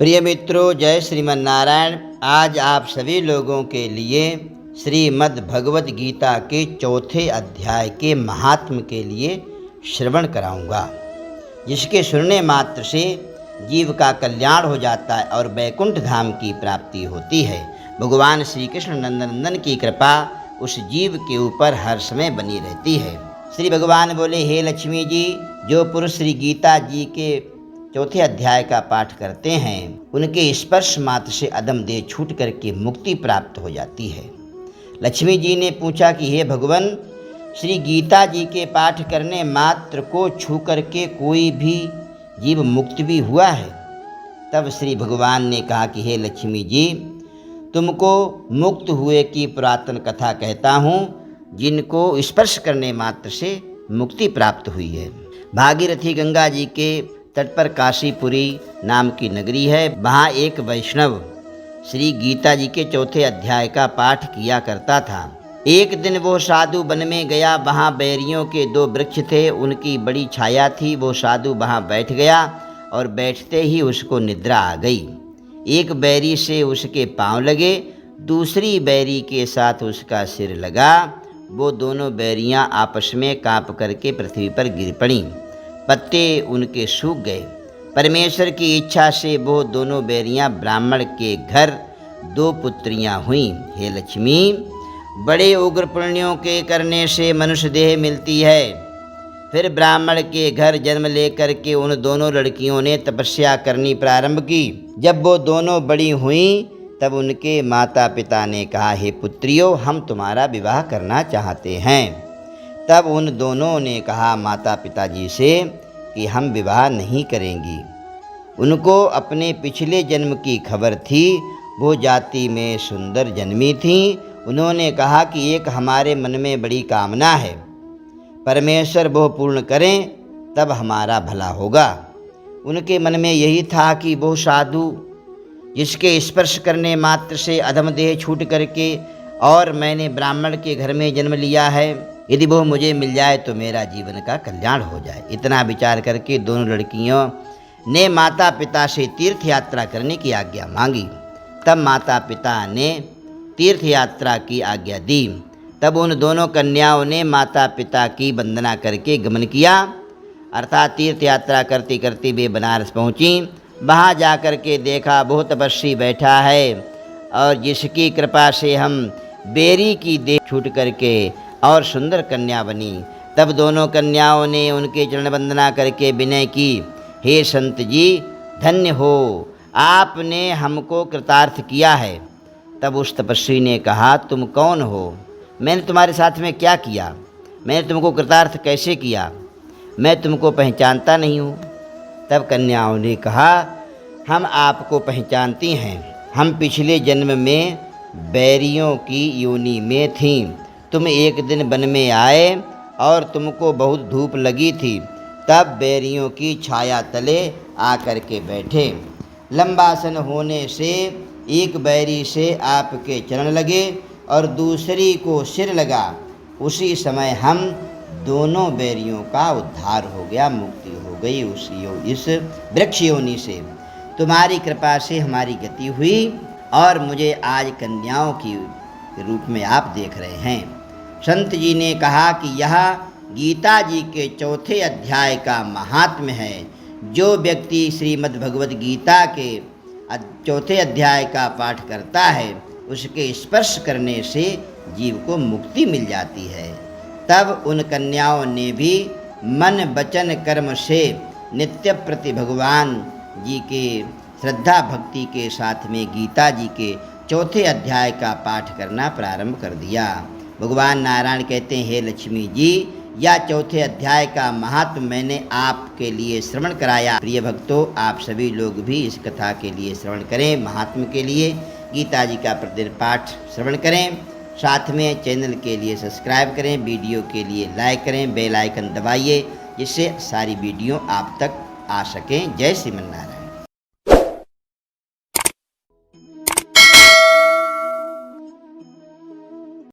प्रिय मित्रों, जय श्रीमन नारायण। आज आप सभी लोगों के लिए श्रीमद् भगवत गीता के चौथे अध्याय के महात्म्य के लिए श्रवण कराऊंगा, जिसके सुनने मात्र से जीव का कल्याण हो जाता है और वैकुंठ धाम की प्राप्ति होती है। भगवान श्री कृष्ण नंदन की कृपा उस जीव के ऊपर हर समय बनी रहती है। श्री भगवान बोले, हे लक्ष्मी जी, जो पुरुष श्री गीता जी के चौथे अध्याय का पाठ करते हैं, उनके स्पर्श मात्र से अधम देह छूट करके मुक्ति प्राप्त हो जाती है। लक्ष्मी जी ने पूछा कि हे भगवान, श्री गीता जी के पाठ करने मात्र को छू करके कोई भी जीव मुक्त भी हुआ है? तब श्री भगवान ने कहा कि हे लक्ष्मी जी, तुमको मुक्त हुए की पुरातन कथा कहता हूँ, जिनको स्पर्श करने मात्र से मुक्ति प्राप्त हुई है। भागीरथी गंगा जी के तट पर काशीपुरी नाम की नगरी है। वहाँ एक वैष्णव श्री गीता जी के चौथे अध्याय का पाठ किया करता था। एक दिन वो साधु वन में गया। वहाँ बैरियों के 2 वृक्ष थे, उनकी बड़ी छाया थी। वो साधु वहाँ बैठ गया और बैठते ही उसको निद्रा आ गई। एक बैरी से उसके पांव लगे, दूसरी बैरी के साथ उसका सिर लगा। वो दोनों बैरियां आपस में कांप करके पृथ्वी पर गिर पड़ीं। पत्ते उनके सूख गए। परमेश्वर की इच्छा से वो दोनों बैरियां ब्राह्मण के घर 2 पुत्रियां हुईं। हे लक्ष्मी, बड़े उग्र पुण्यों के करने से मनुष्य देह मिलती है। फिर ब्राह्मण के घर जन्म लेकर के उन दोनों लड़कियों ने तपस्या करनी प्रारंभ की। जब वो दोनों बड़ी हुईं, तब उनके माता पिता ने कहा, हे पुत्रियों, हम तुम्हारा विवाह करना चाहते हैं। तब उन दोनों ने कहा माता पिताजी से कि हम विवाह नहीं करेंगी। उनको अपने पिछले जन्म की खबर थी। वो जाति में सुंदर जन्मी थी। उन्होंने कहा कि एक हमारे मन में बड़ी कामना है, परमेश्वर वो पूर्ण करें तब हमारा भला होगा। उनके मन में यही था कि वो साधु जिसके स्पर्श करने मात्र से अधम देह छूट करके और मैंने ब्राह्मण के घर में जन्म लिया है, यदि वो मुझे मिल जाए तो मेरा जीवन का कल्याण हो जाए। इतना विचार करके दोनों लड़कियों ने माता पिता से तीर्थ यात्रा करने की आज्ञा मांगी। तब माता पिता ने तीर्थ यात्रा की आज्ञा दी। तब उन दोनों कन्याओं ने माता पिता की वंदना करके गमन किया, अर्थात तीर्थ यात्रा करते करते वे बनारस पहुँची। वहाँ जा कर के देखा बहुत तपस्वी बैठा है और जिसकी कृपा से हम बेरी की देह छूट करके और सुंदर कन्या बनी। तब दोनों कन्याओं ने उनके चरण वंदना करके विनय की, हे संत जी, धन्य हो, आपने हमको कृतार्थ किया है। तब उस तपस्वी ने कहा, तुम कौन हो? मैंने तुम्हारे साथ में क्या किया? मैंने तुमको कृतार्थ कैसे किया? मैं तुमको पहचानता नहीं हूँ। तब कन्याओं ने कहा, हम आपको पहचानती हैं। हम पिछले जन्म में बैरियों की योनि में थीं। तुम एक दिन वन में आए और तुमको बहुत धूप लगी थी, तब बैरियों की छाया तले आकर के बैठे। लंबासन होने से एक बैरी से आपके चरण लगे और दूसरी को सिर लगा। उसी समय हम दोनों बैरियों का उद्धार हो गया, मुक्ति हो गई इस वृक्ष योनि से। तुम्हारी कृपा से हमारी गति हुई और मुझे आज कन्याओं की रूप में आप देख रहे हैं। संत जी ने कहा कि यह गीता जी के चौथे अध्याय का महात्म्य है। जो व्यक्ति श्रीमद् भगवत गीता के चौथे अध्याय का पाठ करता है, उसके स्पर्श करने से जीव को मुक्ति मिल जाती है। तब उन कन्याओं ने भी मन वचन कर्म से नित्य प्रति भगवान जी के श्रद्धा भक्ति के साथ में गीता जी के चौथे अध्याय का पाठ करना प्रारंभ कर दिया। भगवान नारायण कहते हैं, हे लक्ष्मी जी, या चौथे अध्याय का महात्म मैंने आपके लिए श्रवण कराया। प्रिय भक्तों, आप सभी लोग भी इस कथा के लिए श्रवण करें। महात्म के लिए गीता जी का प्रतिदिन पाठ श्रवण करें। साथ में चैनल के लिए सब्सक्राइब करें, वीडियो के लिए लाइक करें, बेल आइकन दबाइए, जिससे सारी वीडियो आप तक आ सकें। जय श्रीमन नारायण।